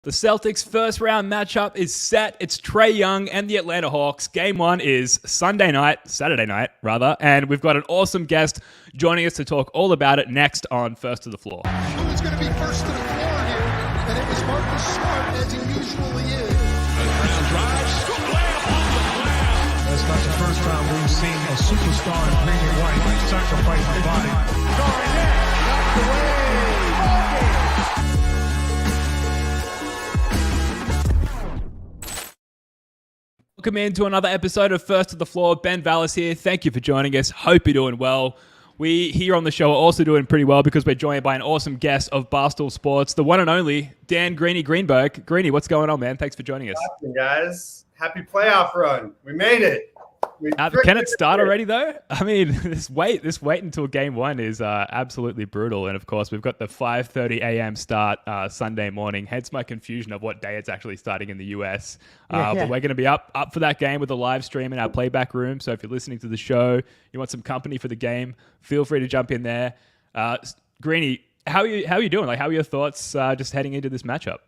The Celtics' first round matchup is set. It's Trae Young and the Atlanta Hawks. Game one is Saturday night, and we've got an awesome guest joining us to talk all about it next on First to the Floor. Who was going to be first to the floor here? And it was Marcus Smart, as he usually is. Brown drives, way upon the glass. That's not the first time we've seen a superstar in green and white sacrifice the body. Garnett knocked away. Welcome into another episode of First to the Floor. Ben Vallis here. Thank you for joining us. Hope you're doing well. We here on the show are also doing pretty well because we're joined by an awesome guest of Barstool Sports, the one and only Dan Greenie Greenberg. Greenie, what's going on, man? Thanks for joining us. Guys, happy playoff run. We made it. Can it start already, though? I mean, this wait until game one is absolutely brutal. And, of course, we've got the 5:30 a.m. start Sunday morning, hence my confusion of what day it's actually starting in the U.S. But we're going to be up for that game with a live stream in our playback room. So if you're listening to the show, you want some company for the game, feel free to jump in there. Greenie, how are you doing? Like, how are your thoughts just heading into this matchup?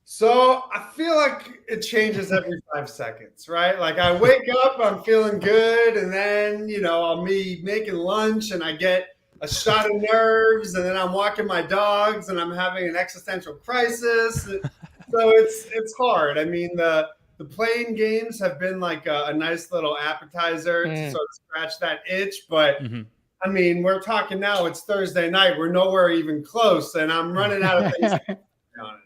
So I feel like it changes every 5 seconds, right? Like I wake up, I'm feeling good, and then, I'll be making lunch and I get a shot of nerves, and then I'm walking my dogs and I'm having an existential crisis. So it's hard. I mean, the playing games have been like a nice little appetizer to sort of scratch that itch, but I mean, we're talking now, it's Thursday night. We're nowhere even close, and I'm running out of things to be honest.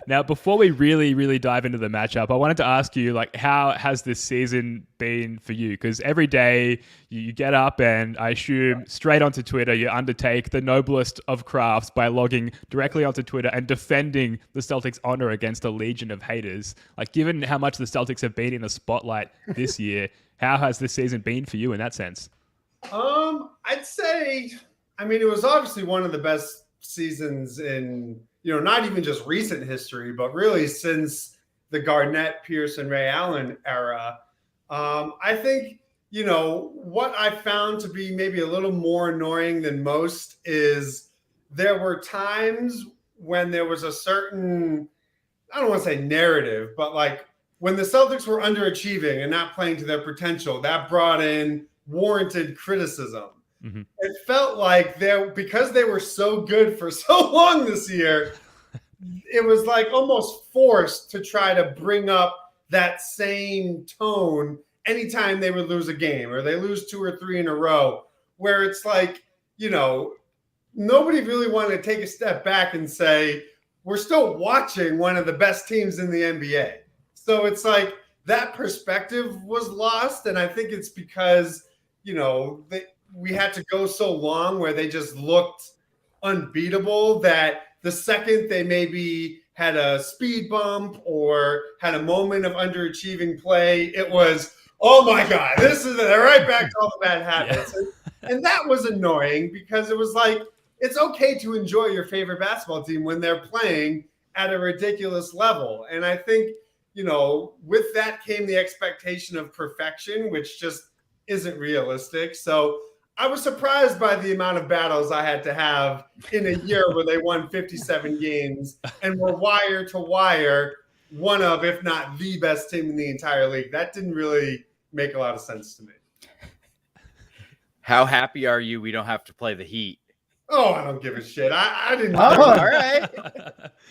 Now, before we really dive into the matchup, I wanted to ask you, like, how has this season been for you? Because every day you get up and I assume straight onto Twitter, you undertake the noblest of crafts by logging directly onto Twitter and defending the Celtics' honor against a legion of haters. Like, given how much the Celtics have been in the spotlight this year, how has this season been for you in that sense? I'd say, I mean, it was obviously one of the best seasons in not even just recent history, but really since the Garnett, Pierce, and Ray Allen era. I think, what I found to be maybe a little more annoying than most is there were times when there was a certain, I don't want to say narrative, but like when the Celtics were underachieving and not playing to their potential, that brought in warranted criticism. Mm-hmm. It felt like because they were so good for so long this year, it was like almost forced to try to bring up that same tone anytime they would lose a game or they lose 2 or 3 in a row, where it's like, nobody really wanted to take a step back and say, we're still watching one of the best teams in the NBA. So it's like that perspective was lost. And I think it's because, we had to go so long where they just looked unbeatable that the second they maybe had a speed bump or had a moment of underachieving play, it was, oh my God, they're right back to all the bad habits. Yeah. And that was annoying because it was like, it's okay to enjoy your favorite basketball team when they're playing at a ridiculous level. And I think, with that came the expectation of perfection, which just isn't realistic. So I was surprised by the amount of battles I had to have in a year where they won 57 games and were wire to wire, one of, if not the best team in the entire league. That didn't really make a lot of sense to me. How happy are you we don't have to play the Heat? Oh, I don't give a shit. I didn't. Oh, all right.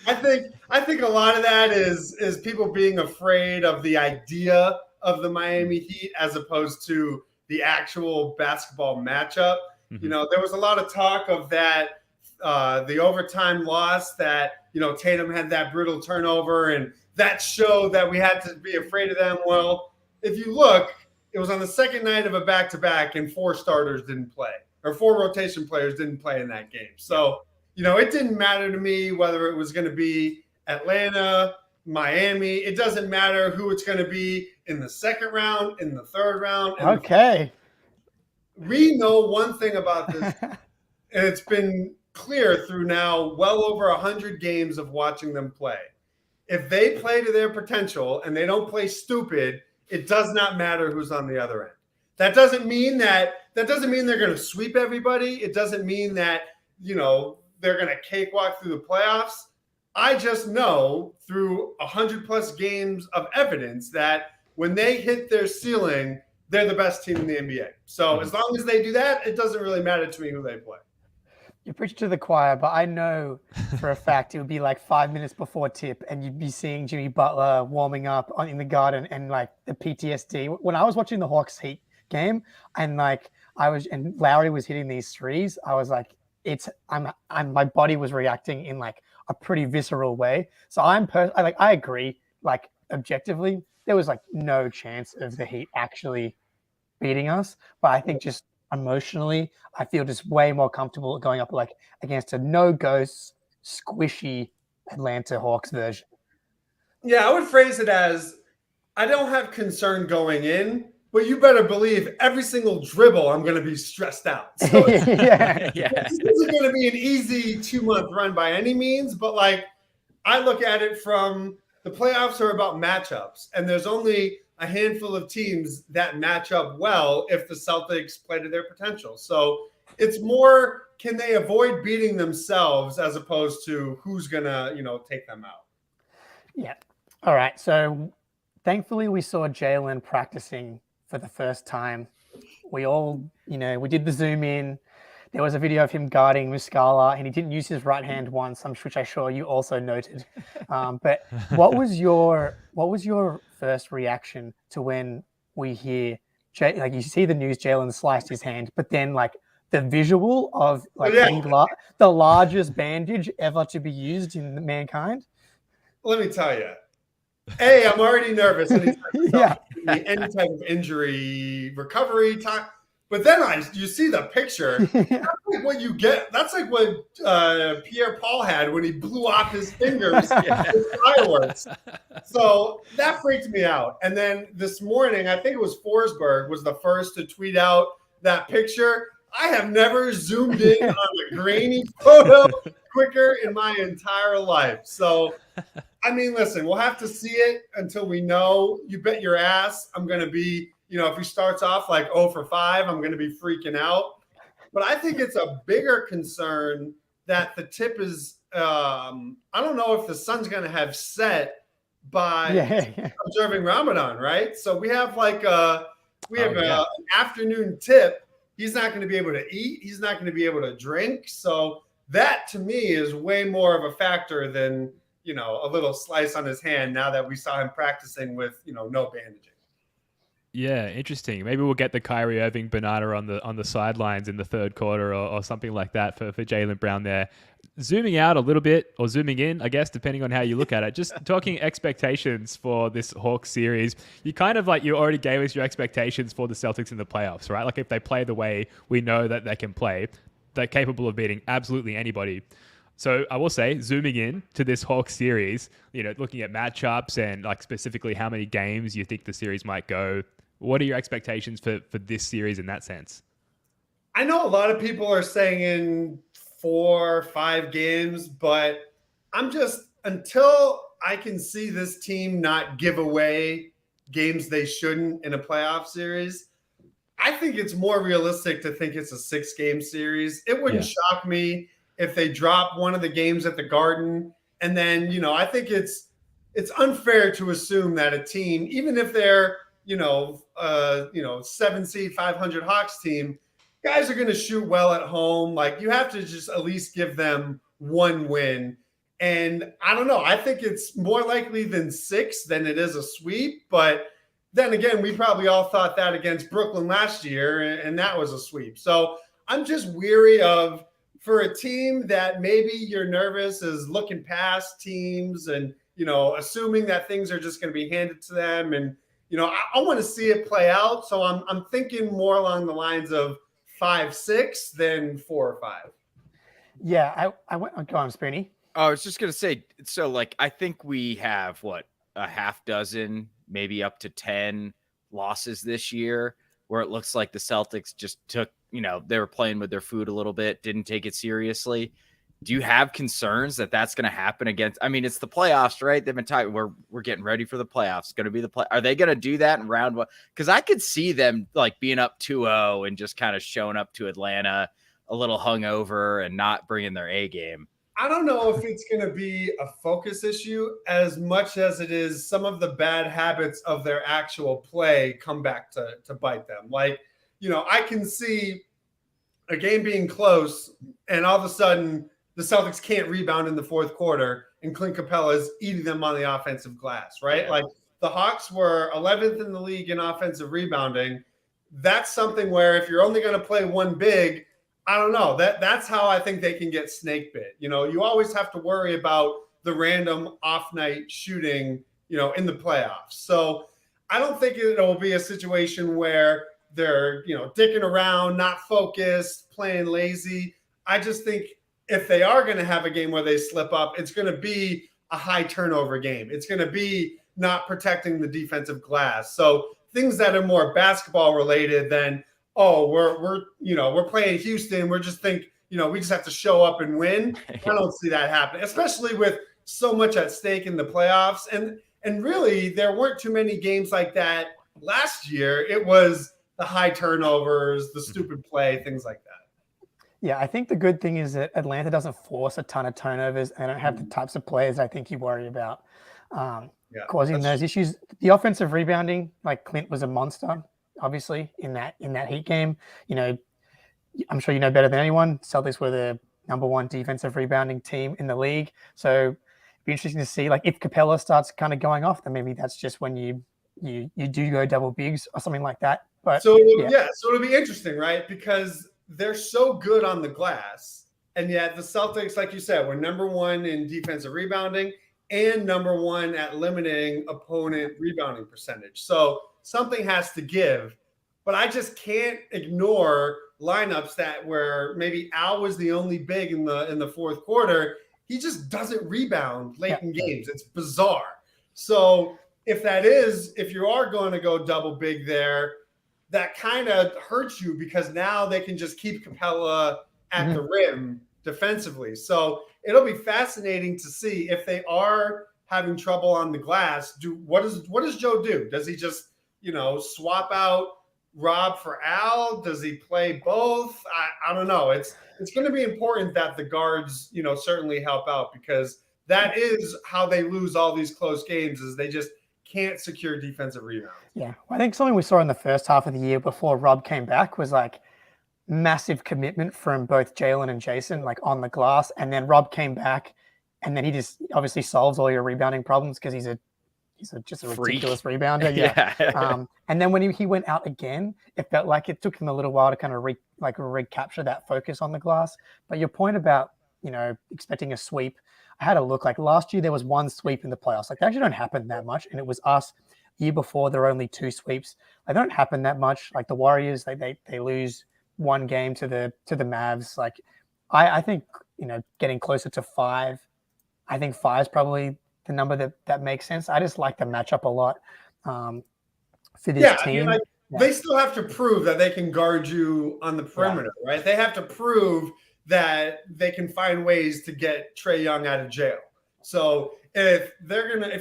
I think a lot of that is people being afraid of the idea of the Miami Heat as opposed to the actual basketball matchup. Mm-hmm. There was a lot of talk of that, the overtime loss that, Tatum had that brutal turnover and that showed that we had to be afraid of them. Well, if you look, it was on the second night of a back-to-back and 4 starters didn't play or 4 rotation players didn't play in that game. So, it didn't matter to me whether it was going to be Atlanta, Miami. It doesn't matter who it's going to be in the second round, in the third round. Okay. We know one thing about this, and it's been clear through now well over 100 games of watching them play. If they play to their potential and they don't play stupid, it does not matter who's on the other end. That doesn't mean they're going to sweep everybody. It doesn't mean that, they're going to cakewalk through the playoffs. I just know through 100+ games of evidence that when they hit their ceiling, they're the best team in the NBA. So as long as they do that, it doesn't really matter to me who they play. You preach to the choir, but I know for a fact it would be like 5 minutes before tip, and you'd be seeing Jimmy Butler warming up in the garden, and like the PTSD. When I was watching the Hawks Heat game, and and Lowry was hitting these threes, I was like, my body was reacting in like a pretty visceral way. So I agree. Like objectively, there was like no chance of the Heat actually beating us, but I think just emotionally, I feel just way more comfortable going up like against a no ghost, squishy Atlanta Hawks version. Yeah, I would phrase it as I don't have concern going in, but you better believe every single dribble I'm going to be stressed out. So Yeah. this isn't going to be an easy 2-month run by any means, but like I look at it from the playoffs are about matchups, and there's only a handful of teams that match up well if the Celtics play to their potential. So it's more, can they avoid beating themselves as opposed to who's gonna, take them out. Yeah. All right. So thankfully we saw Jalen practicing for the first time. We all, we did the zoom in. There was a video of him guarding Muscala, and he didn't use his right hand once, which I'm sure you also noted. But what was your first reaction to when we hear, like you see the news, Jalen sliced his hand, but then like the visual of like the largest bandage ever to be used in mankind? Let me tell you. I'm already nervous Yeah. any type of injury recovery time. But then you see the picture. That's like what you get. That's like what Pierre-Paul had when he blew off his fingers with fireworks. So that freaked me out. And then this morning, I think it was Forsberg was the first to tweet out that picture. I have never zoomed in on a grainy photo quicker in my entire life. So, I mean, listen, we'll have to see it until we know. You bet your ass I'm going to be, if he starts off like 0 for 5, I'm going to be freaking out. But I think it's a bigger concern that the tip is, I don't know if the sun's going to have set by observing Ramadan, right? So we have an afternoon tip. He's not going to be able to eat. He's not going to be able to drink. So that to me is way more of a factor than, a little slice on his hand now that we saw him practicing with, no bandaging. Yeah, interesting. Maybe we'll get the Kyrie Irving banana on the sidelines in the third quarter or something like that for Jaylen Brown there. Zooming out a little bit, or zooming in, I guess, depending on how you look at it. Just talking expectations for this Hawks series. You you already gave us your expectations for the Celtics in the playoffs, right? Like if they play the way we know that they can play, they're capable of beating absolutely anybody. So I will say, zooming in to this Hawks series, looking at matchups and like specifically how many games you think the series might go. What are your expectations for this series in that sense? I know a lot of people are saying in 4 or 5 games, but I'm just, until I can see this team not give away games they shouldn't in a playoff series, I think it's more realistic to think it's a 6-game series. It wouldn't shock me if they drop one of the games at the Garden. And then, I think it's unfair to assume that a team, even if they're, 7 seed 500 Hawks team, guys are going to shoot well at home. Like you have to just at least give them one win. And I don't know. I think it's more likely than 6 than it is a sweep. But then again, we probably all thought that against Brooklyn last year, and that was a sweep. So I'm just weary of, for a team that maybe you're nervous is looking past teams and, assuming that things are just going to be handed to them. And, I want to see it play out. So I'm thinking more along the lines of 5-6 than 4 or 5. Yeah, I went on. Go on, Spoonie. I was just gonna say, so like I think we have a half dozen, maybe up to 10 losses this year, where it looks like the Celtics just took, they were playing with their food a little bit, didn't take it seriously. Do you have concerns that that's going to happen against? I mean, it's the playoffs, right? They've been talking. We're getting ready for the playoffs. It's going to be the play. Are they going to do that in round 1? Because I could see them like being up 2-0 and just kind of showing up to Atlanta a little hungover and not bringing their A game. I don't know if it's going to be a focus issue as much as it is some of the bad habits of their actual play come back to bite them. Like, I can see a game being close and all of a sudden the Celtics can't rebound in the fourth quarter and Clint Capella's eating them on the offensive glass, right? Yeah. Like the Hawks were 11th in the league in offensive rebounding. That's something where if you're only going to play one big, I don't know. That's how I think they can get snake bit. You always have to worry about the random off night shooting, in the playoffs. So I don't think it'll be a situation where they're, dicking around, not focused, playing lazy. I just think if they are going to have a game where they slip up, it's going to be a high turnover game. It's going to be not protecting the defensive glass. So things that are more basketball related than, we're playing Houston. We just have to show up and win. I don't see that happening, especially with so much at stake in the playoffs. And really, there weren't too many games like that last year. It was the high turnovers, the stupid play, things like that. Yeah, I think the good thing is that Atlanta doesn't force a ton of turnovers and don't have the types of players I think you worry about causing those issues. The offensive rebounding, like Clint was a monster, obviously, in that Heat game. I'm sure you know better than anyone, Celtics were the number one defensive rebounding team in the league. So it'd be interesting to see, like, if Capella starts kind of going off, then maybe that's just when you do go double bigs or something like that. But so it'll be interesting, right? Because they're so good on the glass, and yet the Celtics, like you said, were number one in defensive rebounding and number one at limiting opponent rebounding percentage. So something has to give, but I just can't ignore lineups that where maybe Al was the only big in the fourth quarter. He just doesn't rebound late in games. It's bizarre. So if you are going to go double big there, that kind of hurts you because now they can just keep Capella at the rim defensively. So it'll be fascinating to see if they are having trouble on the glass. What does Joe do? Does he just, swap out Rob for Al? Does he play both? I don't know. It's going to be important that the guards, certainly help out because that is how they lose all these close games is they just can't secure defensive rebounds. Yeah, I think something we saw in the first half of the year before Rob came back was like massive commitment from both Jalen and Jason, like on the glass. And then Rob came back and then he just obviously solves all your rebounding problems because he's just a ridiculous rebounder. Yeah. And then when he went out again, it felt like it took him a little while to kind of recapture that focus on the glass. But your point about, expecting a sweep, I had a look. Like last year, there was one sweep in the playoffs. Like they actually don't happen that much. And it was us. The year before, there were only two sweeps. They don't happen that much. Like the Warriors, they lose one game to the Mavs. Like I think, getting closer to 5. I think 5 is probably the number that makes sense. I just like the matchup a lot for this team. They still have to prove that they can guard you on the perimeter, right? They have to prove that they can find ways to get Trae Young out of jail. So if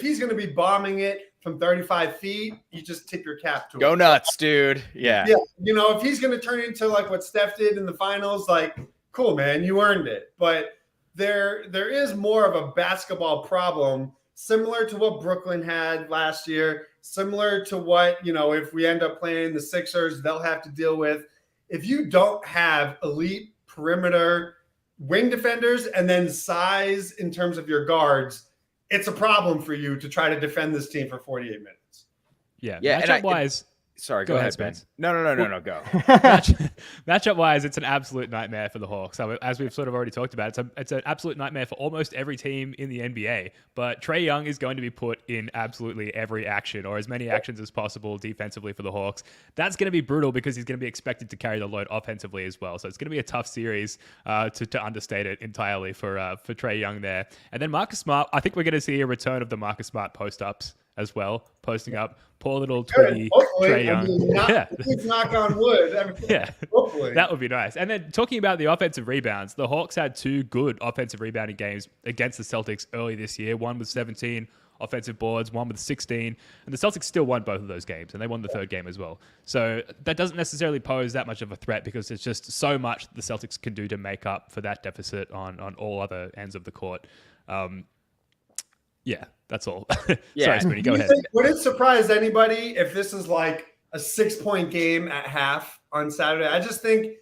he's gonna be bombing it from 35 feet, you just tip your cap to him. Go nuts, dude. Yeah. If he's gonna turn into like what Steph did in the finals, like, cool, man, you earned it. But there is more of a basketball problem, similar to what Brooklyn had last year, similar to what, if we end up playing the Sixers, they'll have to deal with. If you don't have elite perimeter wing defenders and then size in terms of your guards, it's a problem for you to try to defend this team for 48 minutes. Yeah. Matchup-wise, sorry, go ahead, Spence. No, go. Matchup-wise, it's an absolute nightmare for the Hawks. So as we've sort of already talked about, it's an absolute nightmare for almost every team in the NBA. But Trae Young is going to be put in absolutely every action or as many actions as possible defensively for the Hawks. That's going to be brutal because he's going to be expected to carry the load offensively as well. So it's going to be a tough series to understate it entirely for Trae Young there. And then Marcus Smart, I think we're going to see a return of the Marcus Smart post-ups as well, posting up poor little Twiggy Trae Young. Please knock on wood. Hopefully. That would be nice. And then talking about the offensive rebounds, the Hawks had 2 good offensive rebounding games against the Celtics early this year. One was 17 offensive boards, one with 16. And the Celtics still won both of those games, and they won the third game as well. So that doesn't necessarily pose that much of a threat because there's just so much the Celtics can do to make up for that deficit on all other ends of the court. Yeah, that's all. Yeah. Sorry, Spoony, go ahead. Would it surprise anybody if this is like a 6-point game at half on Saturday? I just think,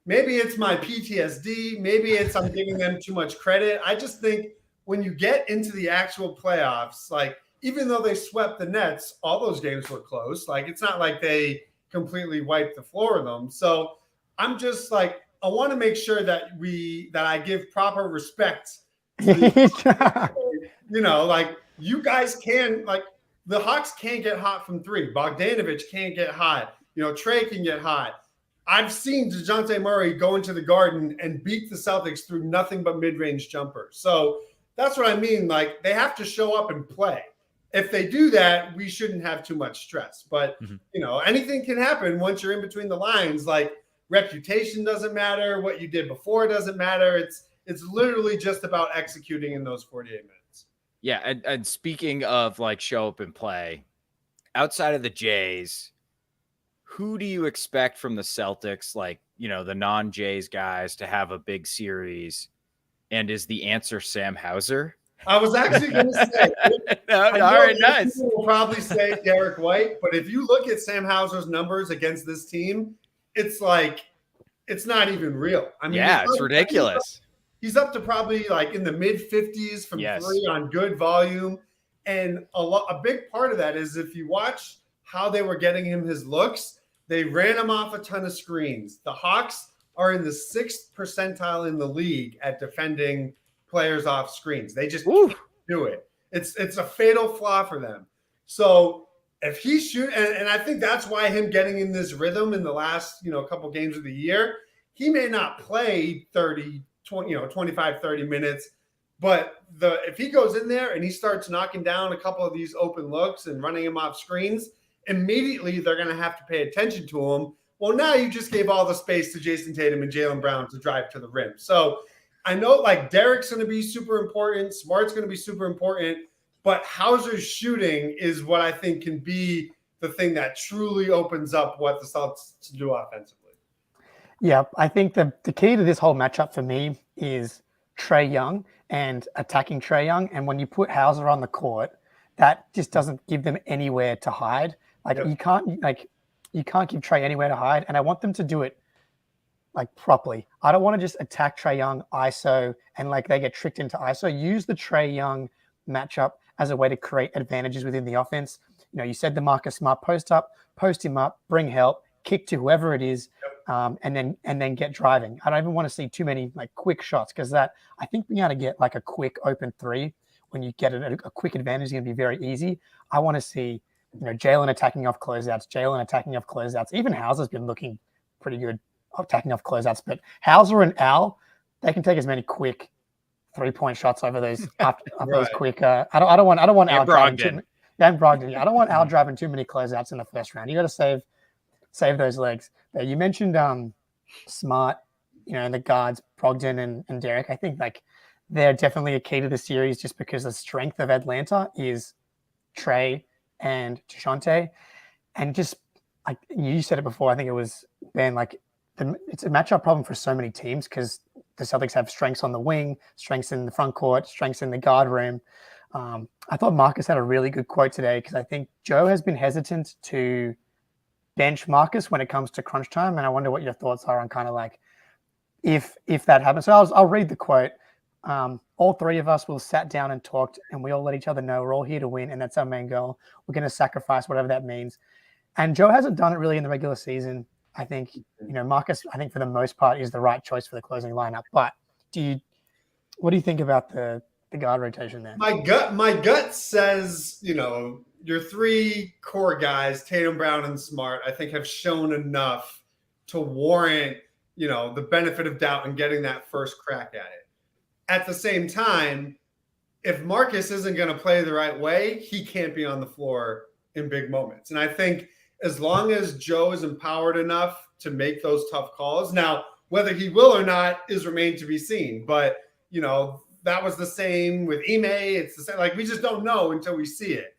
maybe it's my PTSD. Maybe it's I'm giving them too much credit. I just think when you get into the actual playoffs, like even though they swept the Nets, all those games were close. Like it's not like they completely wiped the floor with them. So I'm just like, I want to make sure that I give proper respect. Like you guys can, like the Hawks can't get hot from three. Bogdanovich can't get hot. Trey can get hot. I've seen DeJounte Murray go into the Garden and beat the Celtics through nothing but mid-range jumpers. So that's what I mean. Like they have to show up and play. If they do that, we shouldn't have too much stress. But anything can happen once you're in between the lines. Like reputation doesn't matter. What you did before doesn't matter. It's literally just about executing in those 48 minutes. Yeah, and speaking of like show up and play, outside of the Jays, who do you expect from the Celtics, like, the non-Jays guys to have a big series? And is the answer Sam Hauser? I was actually going to say. All right, nice. People will probably say Derek White, but if you look at Sam Hauser's numbers against this team, it's like it's not even real. I mean, it's ridiculous. He's up to probably like in the mid 50s from three on good volume. And a big part of that is if you watch how they were getting him his looks, they ran him off a ton of screens. The Hawks are in the 6th percentile in the league at defending players off screens. They just can't do it. It's a fatal flaw for them. So if he and I think that's why him getting in this rhythm in the last, couple games of the year, he may not play 25, 30 minutes. But if he goes in there and he starts knocking down a couple of these open looks and running him off screens, immediately they're going to have to pay attention to him. Well, now you just gave all the space to Jason Tatum and Jaylen Brown to drive to the rim. So I know like Derek's going to be super important. Smart's going to be super important. But Hauser's shooting is what I think can be the thing that truly opens up what the Celtics do offensively. Yeah, I think the key to this whole matchup for me is Trae Young and attacking Trae Young. And when you put Hauser on the court, that just doesn't give them anywhere to hide. You can't give Trae anywhere to hide. And I want them to do it like properly. I don't want to just attack Trae Young ISO and like they get tricked into ISO. Use the Trae Young matchup as a way to create advantages within the offense. You said the Marcus Smart post up, post him up, bring help, kick to whoever it is, and then get driving. I don't even want to see too many like quick shots because I think being able to get like a quick open three when you get a quick advantage is going to be very easy. I want to see Jaylen attacking off closeouts. Even Hauser's been looking pretty good attacking off closeouts, but Hauser and Al, they can take as many quick 3-point shots over those those quick. I don't want Al driving too many. Dan Brogdon. I don't want Al driving too many closeouts in the first round. You got to save those legs. You mentioned Smart, and the guards Brogdon and Derek. I think like they're definitely a key to the series just because the strength of Atlanta is Trae and DeJounte, and just like you said it before, I think it was Ben. Like it's a matchup problem for so many teams because the Celtics have strengths on the wing, strengths in the front court, strengths in the guard room. I thought Marcus had a really good quote today because I think Joe has been hesitant to bench Marcus when it comes to crunch time, and I wonder what your thoughts are on kind of like if that happens. So I'll read the quote. All three of us will sat down and talked, and we all let each other know we're all here to win, and that's our main goal. We're going to sacrifice whatever that means. And Joe hasn't done it really in the regular season. I think Marcus, I think for the most part, is the right choice for the closing lineup. But what do you think about the guard rotation there? My gut says, your three core guys, Tatum, Brown, and Smart, I think have shown enough to warrant, the benefit of doubt in getting that first crack at it. At the same time, if Marcus isn't going to play the right way, he can't be on the floor in big moments. And I think as long as Joe is empowered enough to make those tough calls, now, whether he will or not is remained to be seen. But, that was the same with Ime. It's the same. Like, we just don't know until we see it.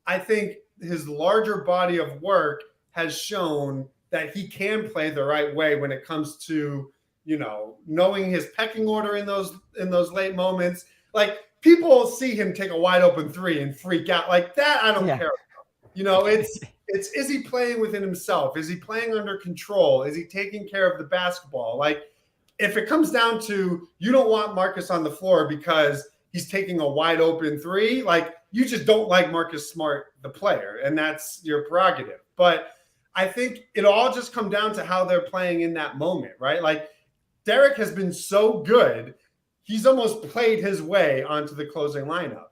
I think his larger body of work has shown that he can play the right way when it comes to, knowing his pecking order in those late moments. Like, people see him take a wide open three and freak out like that. I don't care about. It's is he playing within himself? Is he playing under control? Is he taking care of the basketball? Like, if it comes down to you don't want Marcus on the floor because he's taking a wide open three, like, you just don't like Marcus Smart, the player, and that's your prerogative. But I think it'll all just come down to how they're playing in that moment, right? Like, Derek has been so good, he's almost played his way onto the closing lineup.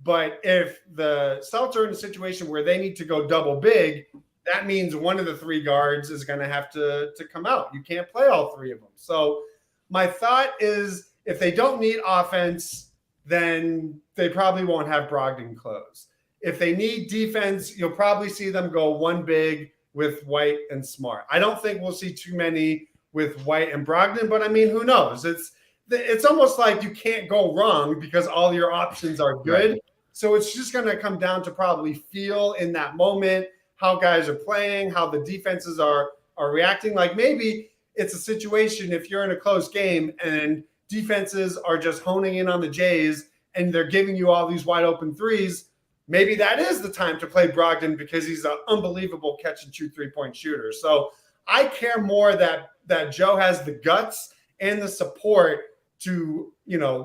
But if the Celtics are in a situation where they need to go double big, that means one of the three guards is going to have to come out. You can't play all three of them. So my thought is, if they don't need offense, then they probably won't have Brogdon close. If they need defense, you'll probably see them go one big with White and Smart. I don't think we'll see too many with White and Brogdon, but I mean, who knows? It's almost like you can't go wrong because all your options are good. Right. So it's just going to come down to probably feel in that moment, how guys are playing, how the defenses are reacting. Like, maybe it's a situation if you're in a close game and defenses are just honing in on the Jays and they're giving you all these wide open threes, maybe that is the time to play Brogdon because he's an unbelievable catch and shoot 3-point shooter. So I care more that Joe has the guts and the support to,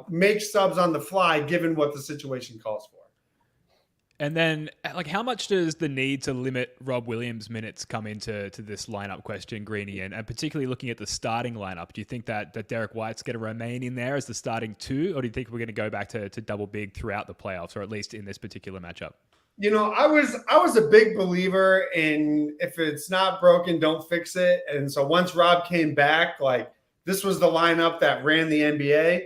make subs on the fly given what the situation calls for. And then, like, how much does the need to limit Rob Williams' minutes come into this lineup question, Greenie? And particularly looking at the starting lineup, do you think that Derek White's going to remain in there as the starting two, or do you think we're going to go back to double big throughout the playoffs, or at least in this particular matchup? I was a big believer in, if it's not broken, don't fix it. And so once Rob came back, like, this was the lineup that ran the NBA.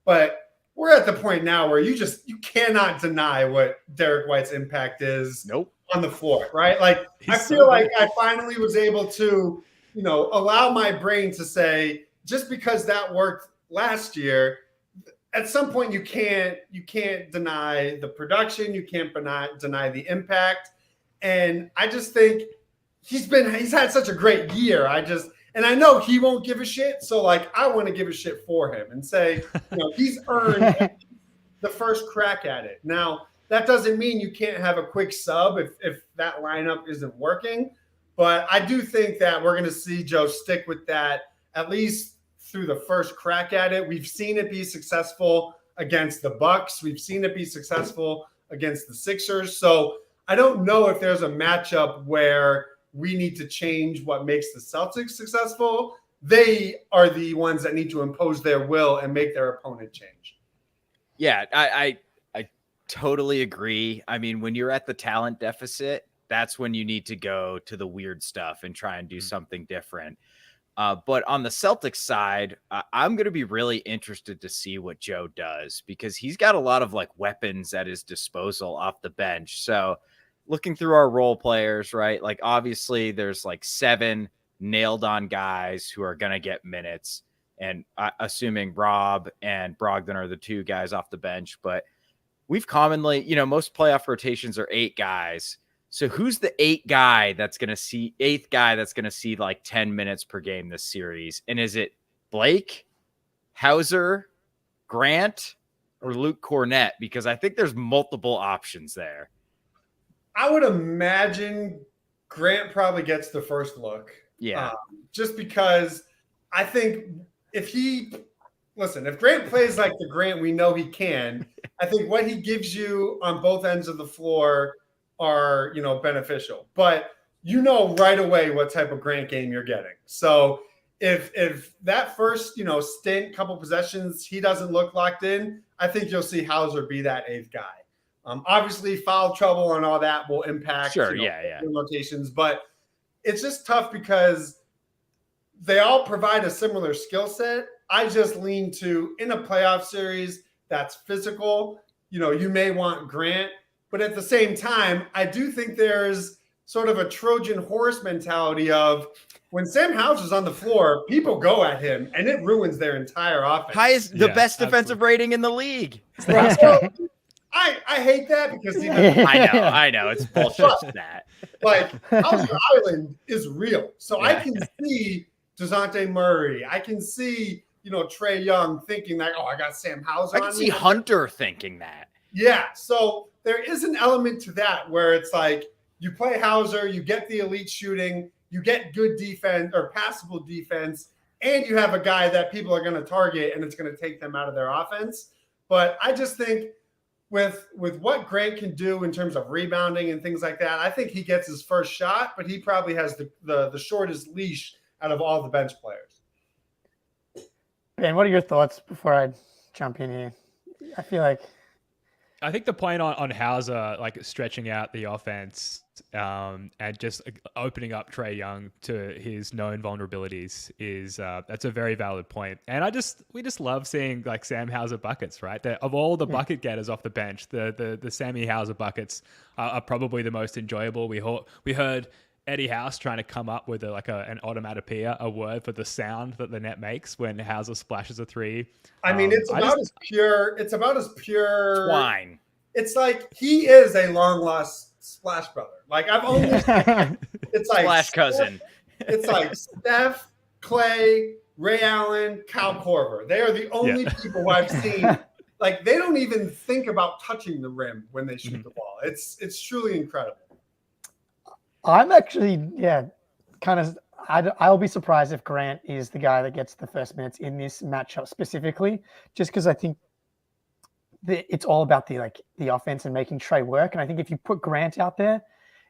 But we're at the point now where you cannot deny what Derek White's impact is on the floor, right? Like, I feel like I finally was able to, allow my brain to say, just because that worked last year, at some point you can't deny the production, you can't deny the impact. And I just think he's had such a great year. And I know he won't give a shit. So, like, I want to give a shit for him and say, he's earned the first crack at it. Now, that doesn't mean you can't have a quick sub if that lineup isn't working. But I do think that we're going to see Joe stick with that at least through the first crack at it. We've seen it be successful against the Bucks. We've seen it be successful against the Sixers. So I don't know if there's a matchup where we need to change what makes the Celtics successful. They are the ones that need to impose their will and make their opponent change. Yeah, I totally agree. I mean, when you're at the talent deficit, that's when you need to go to the weird stuff and try and do something different. But on the Celtics side, I'm going to be really interested to see what Joe does, because he's got a lot of like weapons at his disposal off the bench. So looking through our role players, right? Like, obviously there's like 7 nailed on guys who are going to get minutes, and assuming Rob and Brogdon are the 2 guys off the bench, but we've commonly, most playoff rotations are 8 guys. So who's the 8th guy that's going to see like 10 minutes per game this series? And is it Blake, Hauser, Grant, or Luke Cornett? Because I think there's multiple options there. I would imagine Grant probably gets the first look. Yeah. Just because I think if Grant plays like the Grant we know he can, I think what he gives you on both ends of the floor are, beneficial. But right away what type of Grant game you're getting. So if that first, stint, couple possessions, he doesn't look locked in, I think you'll see Hauser be that 8th guy. Obviously, foul trouble and all that will impact rotations, but it's just tough because they all provide a similar skill set. I just lean to, in a playoff series that's physical, you may want Grant, but at the same time, I do think there's sort of a Trojan horse mentality of when Sam Hauser's on the floor, people go at him, and it ruins their entire offense. The best defensive rating in the league. I hate that because I know it's bullshit. That like Hauser Island is real, so I can see DeJounte Murray. I can see Trae Young thinking like, oh, I got Sam Hauser. I can see Hunter thinking that. Yeah, so there is an element to that where it's like you play Hauser, you get the elite shooting, you get good defense or passable defense, and you have a guy that people are going to target, and it's going to take them out of their offense. But I just think with what Grant can do in terms of rebounding and things like that, I think he gets his first shot, but he probably has the shortest leash out of all the bench players. Ben, what are your thoughts before I jump in here? I think the point on Hauser, like stretching out the offense and just opening up Trae Young to his known vulnerabilities is that's a very valid point. And we just love seeing like Sam Hauser buckets, right? Of all the bucket getters off the bench, the Sammy Hauser buckets are probably the most enjoyable. We heard Eddie House trying to come up with an onomatopoeia, a word for the sound that the net makes when Hauser splashes a three. I mean, it's about as pure twine. It's like he is a long lost Splash brother. Like I've only it's like Splash cousin. It's like Steph, Clay, Ray Allen, Kyle Korver. They are the only people I've seen. Like they don't even think about touching the rim when they shoot the ball. It's truly incredible. I'm actually, I'll be surprised if Grant is the guy that gets the first minutes in this matchup specifically, just because I think it's all about the offense and making Trae work. And I think if you put Grant out there,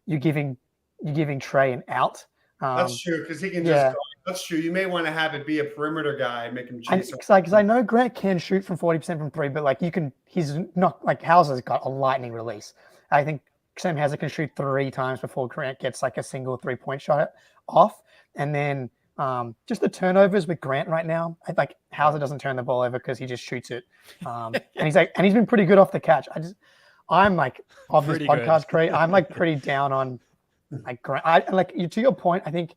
you're giving Trae an out. That's true because he can just. That's true. You may want to have it be a perimeter guy, make him chase. Because I know Grant can shoot from 40% from three, but he's not like Hauser's got a lightning release. I think Sam Hauser can shoot 3 times before Grant gets like a single 3-point shot off. And then just the turnovers with Grant right now, I like Hauser doesn't turn the ball over because he just shoots it. And he's been pretty good off the catch. I'm like of this podcast crate, I'm like pretty down on like Grant. To your point, I think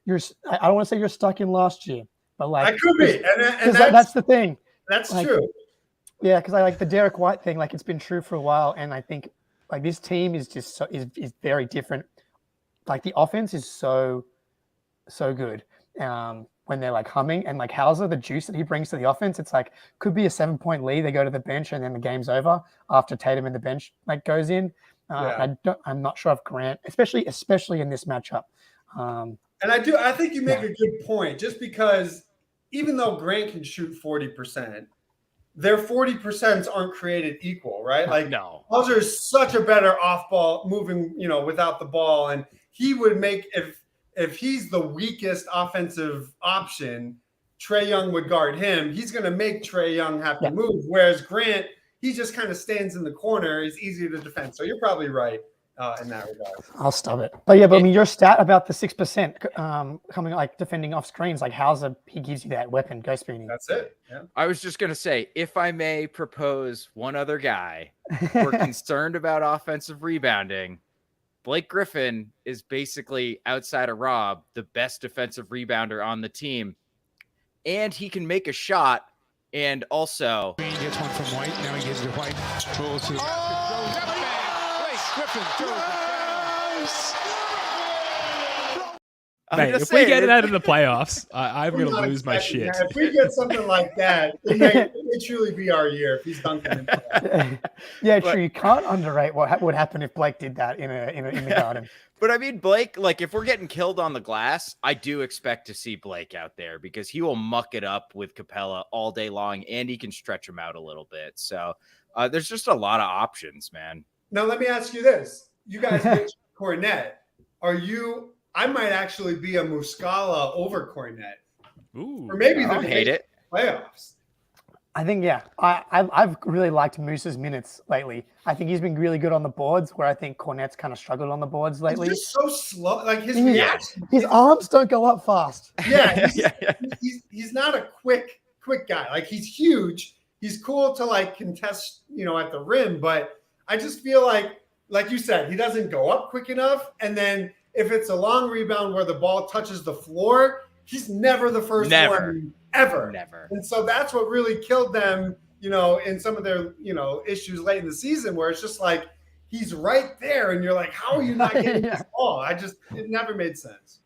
I don't want to say you're stuck in last year, but like I could be. And that's the thing. That's true. Yeah, because I like the Derek White thing, like it's been true for a while. And I think like this team is just is very different. Like the offense is so good when they're like humming, and like Hauser, the juice that he brings to the offense, it's like could be a 7-point lead. They go to the bench and then the game's over after Tatum and the bench like goes in. I'm not sure if Grant, especially in this matchup. And I think you make a good point, just because even though Grant can shoot 40%. Their 40% aren't created equal, right? Like Hauser is such a better off-ball moving, without the ball, and he would make if he's the weakest offensive option, Trae Young would guard him. He's going to make Trae Young have to move, whereas Grant, he just kind of stands in the corner. He's easier to defend. So you're probably right in that regard. I'll stop it. But I mean, your stat about the 6% coming like defending off screens, like Hauser, he gives you that weapon, go spinning. That's it. Yeah. I was just going to say, if I may propose one other guy, we're concerned about offensive rebounding. Blake Griffin is basically, outside of Rob, the best defensive rebounder on the team. And he can make a shot. And also, He gets one from White. Now he gives it to White. Blake Griffin throws it down. Mate, if we get it out of the playoffs, I'm going to lose my shit. If we get something like that, it may truly be our year if he's dunking. True. You can't underrate what would happen if Blake did that in the Garden. But I mean, Blake, like if we're getting killed on the glass, I do expect to see Blake out there because he will muck it up with Capella all day long, and he can stretch him out a little bit. So there's just a lot of options, man. Now, let me ask you this. You guys mentioned Cornette. I might actually be a Muscala over Cornette. Ooh, or maybe I don't hate it. Playoffs. I think, I've really liked Moose's minutes lately. I think he's been really good on the boards, where I think Cornette's kind of struggled on the boards lately. He's just so slow. Like his reaction. His arms don't go up fast. Yeah, he's not a quick guy. Like he's huge. He's cool to like contest, at the rim. But I just feel like like you said, he doesn't go up quick enough. And then if it's a long rebound where the ball touches the floor, he's never the first one ever. Never. And so that's what really killed them, in some of their, issues late in the season, where it's just like he's right there and you're like, how are you not getting this ball? It never made sense.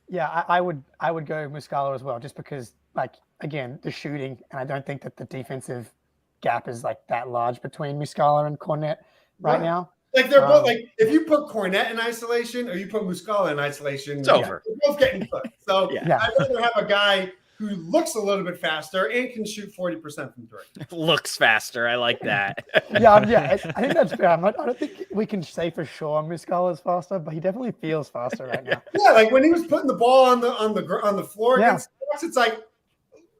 Yeah, I would go Muscala as well, just because, like, again, the shooting, and I don't think that the defensive gap is like that large between Muscala and Cornet right now. Like they're both like, if you put Cornet in isolation or you put Muscala in isolation, it's over. They're both getting cooked. So I'd rather have a guy who looks a little bit faster and can shoot 40% from three. Looks faster. I like that. I think that's fair. I don't think we can say for sure Muscala is faster, but he definitely feels faster right now. Yeah, like when he was putting the ball on the floor against the Hawks, it's like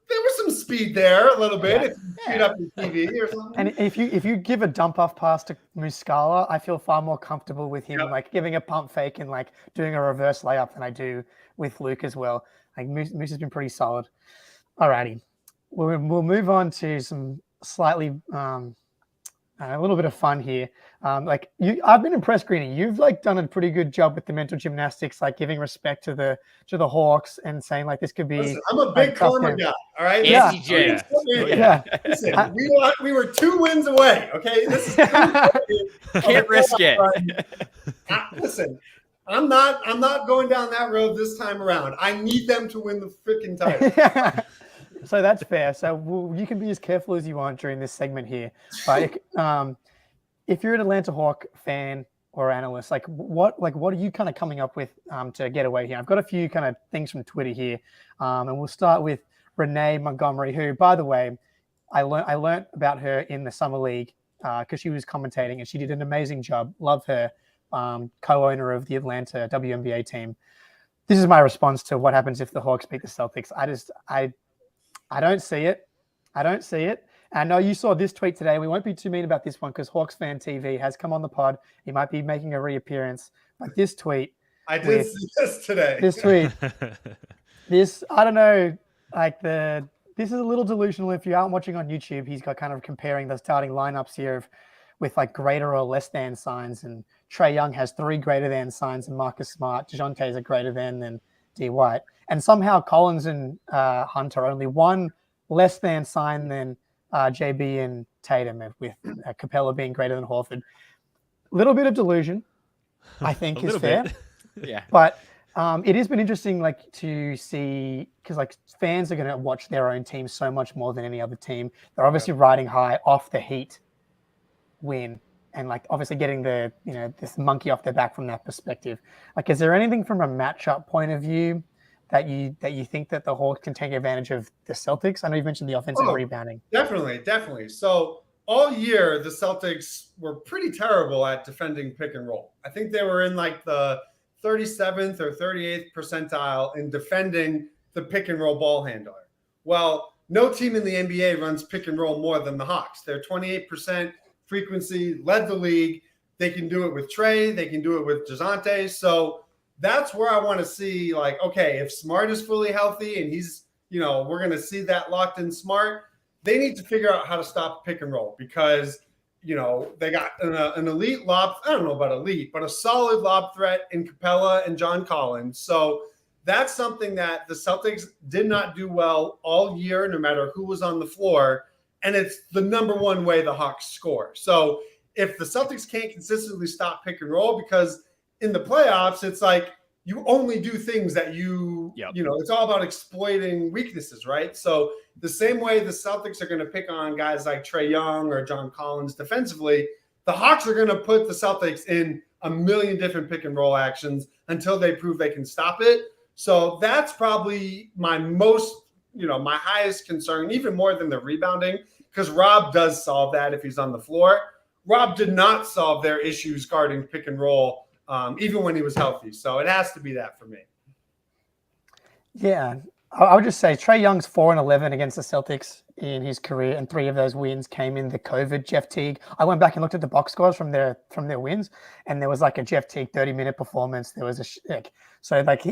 there was some speed there a little bit. If you speed up your TV or something. And if you give a dump off pass to Muscala, I feel far more comfortable with him like giving a pump fake and like doing a reverse layup than I do with Luke as well. Like Moose has been pretty solid. Alrighty, we'll move on to some slightly a little bit of fun here. I've been impressed, Greenie. You've like done a pretty good job with the mental gymnastics, like giving respect to the Hawks and saying like this could be. Listen, I'm a big karma guy. All right, Anti-J. Listen, we were 2 wins away. Okay, this is can't risk it. Listen, I'm not going down that road this time around. I need them to win the freaking title. So that's fair. So you can be as careful as you want during this segment here. But if you're an Atlanta Hawk fan or analyst, what are you kind of coming up with to get away here? I've got a few kind of things from Twitter here, and we'll start with Renee Montgomery, who, by the way, I learned about her in the summer league because she was commentating and she did an amazing job. Love her, co-owner of the Atlanta WNBA team. This is my response to what happens if the Hawks beat the Celtics. I don't see it. I don't see it. And I know you saw this tweet today. We won't be too mean about this one because Hawks Fan TV has come on the pod. He might be making a reappearance. But this tweet. I did see this today. This tweet. I don't know, this is a little delusional. If you aren't watching on YouTube, he's got kind of comparing the starting lineups here with like greater or less than signs. And Trae Young has 3 greater than signs and Marcus Smart. DeJounte is a greater than D. White. And somehow Collins and Hunter only 1 less than sign than JB and Tatum, with Capella being greater than Horford. A little bit of delusion, I think, is fair. Yeah. But it has been interesting, to see, because fans are going to watch their own team so much more than any other team. They're obviously riding high off the Heat win, and obviously getting this monkey off their back from that perspective. Is there anything from a matchup point of view that you think that the Hawks can take advantage of the Celtics? I know you mentioned the offensive rebounding. Definitely. So all year, the Celtics were pretty terrible at defending pick and roll. I think they were in the 37th or 38th percentile in defending the pick and roll ball handler. Well, no team in the NBA runs pick and roll more than the Hawks. They're 28% frequency, led the league. They can do it with Trae. They can do it with DeJounte. So that's where I want to see, okay, if Smart is fully healthy and he's, we're going to see that locked in Smart, they need to figure out how to stop pick and roll because, they got an elite lob. I don't know about elite, but a solid lob threat in Capella and John Collins. So that's something that the Celtics did not do well all year, no matter who was on the floor. And it's the number one way the Hawks score. So if the Celtics can't consistently stop pick and roll, because in the playoffs, it's you only do things that it's all about exploiting weaknesses, right? So the same way the Celtics are going to pick on guys like Trae Young or John Collins defensively, the Hawks are going to put the Celtics in a million different pick and roll actions until they prove they can stop it. So that's probably my most, my highest concern, even more than the rebounding, because Rob does solve that if he's on the floor. Rob did not solve their issues guarding pick and roll even when he was healthy. So it has to be that for me. Yeah. I would just say Trae Young's 4-11 against the Celtics in his career, and 3 of those wins came in the COVID Jeff Teague. I went back and looked at the box scores from their wins, and there was a Jeff Teague 30-minute performance. There was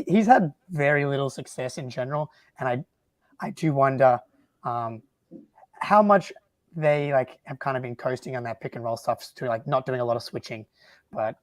he's had very little success in general, and I do wonder how much they have kind of been coasting on that pick and roll stuff to not doing a lot of switching But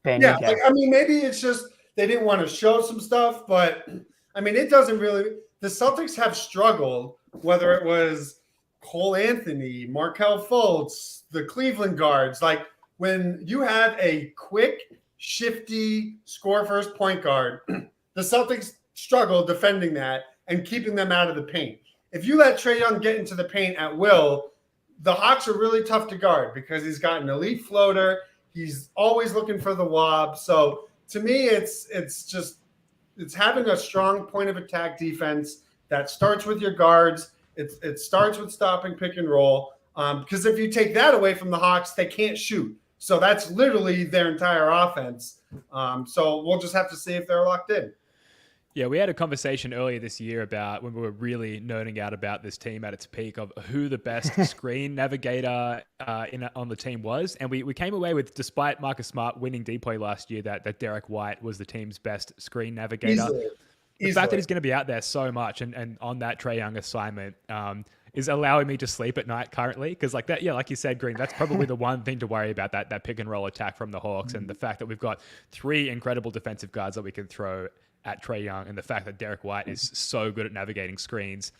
Ben, Yeah, you go. I mean, maybe it's just they didn't want to show some stuff, but I mean, it doesn't really. The Celtics have struggled, whether it was Cole Anthony, Markelle Fultz, the Cleveland guards. Like when you have a quick, shifty, score first point guard, the Celtics struggle defending that and keeping them out of the paint. If you let Trae Young get into the paint at will, the Hawks are really tough to guard because he's got an elite floater. He's always looking for the lob. So to me, it's having a strong point of attack defense that starts with your guards. It starts with stopping pick and roll. Because if you take that away from the Hawks, they can't shoot. So that's literally their entire offense. So we'll just have to see if they're locked in. Yeah, we had a conversation earlier this year about when we were really nerding out about this team at its peak of who the best screen navigator on the team was. And we came away with, despite Marcus Smart winning DPOY last year, that Derek White was the team's best screen navigator. Easily. The fact that he's going to be out there so much and on that Trae Young assignment is allowing me to sleep at night currently. Because like that, yeah, like you said, Green, that's probably the one thing to worry about, that pick and roll attack from the Hawks. And the fact that we've got 3 incredible defensive guards that we can throw at Trae Young, and the fact that Derek White is so good at navigating screens,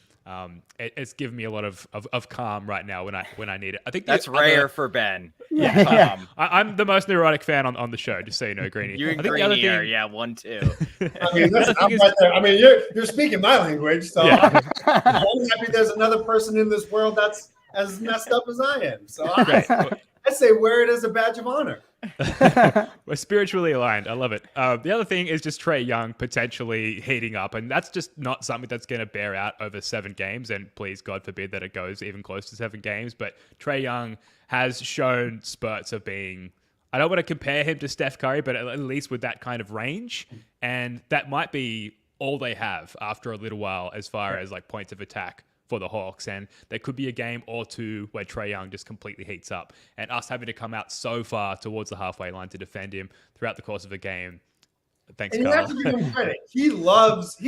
it's given me a lot of calm right now when I need it. I think that's rare for Ben. Yeah. I'm the most neurotic fan on the show, just so you know, Greenie. You and Greenie are, yeah, 1-2. I mean, I'm right there. I mean, you're speaking my language, so Yeah. I'm happy there's another person in this world that's as messed up as I am. So I say wear it as a badge of honor. We're spiritually aligned. I love it. The other thing is just Trae Young potentially heating up, and that's just not something that's going to bear out over 7 games. And please, God forbid that it goes even close to 7 games. But Trae Young has shown spurts of being, I don't want to compare him to Steph Curry, but at least with that kind of range. And that might be all they have after a little while as far as like points of attack for the Hawks. And there could be a game or 2 where Trae Young just completely heats up, and us having to come out so far towards the halfway line to defend him throughout the course of a game. Thanks, and you Carl. have to give him credit. He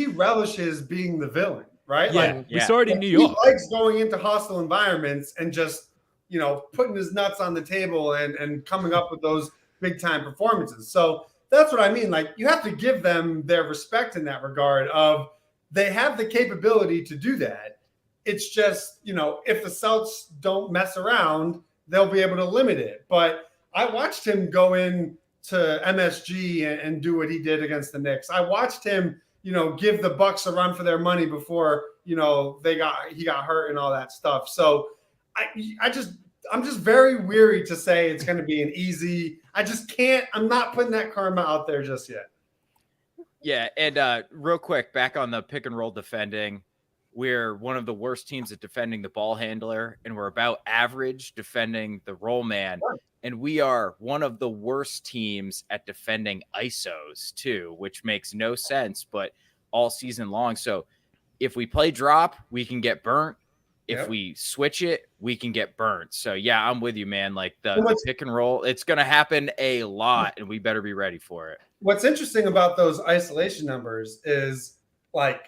relishes being the villain, right? Yeah, we saw it in New York. He likes going into hostile environments and just, putting his nuts on the table and coming up with those big time performances. So that's what I mean. Like, you have to give them their respect in that regard of they have the capability to do that. It's just, if the Celtics don't mess around, they'll be able to limit it. But I watched him go in to MSG and do what he did against the Knicks. I watched him, give the Bucks a run for their money before, he got hurt and all that stuff. So I'm just very weary to say it's going to be an easy. I just can't. I'm not putting that karma out there just yet. Yeah, and real quick, back on the pick and roll defending. We're one of the worst teams at defending the ball handler, and we're about average defending the roll man. And we are one of the worst teams at defending ISOs too, which makes no sense, but all season long. So if we play drop, we can get burnt. If we switch it, we can get burnt. So yeah, I'm with you, man. Like the pick and roll, it's going to happen a lot, and we better be ready for it. What's interesting about those isolation numbers is like,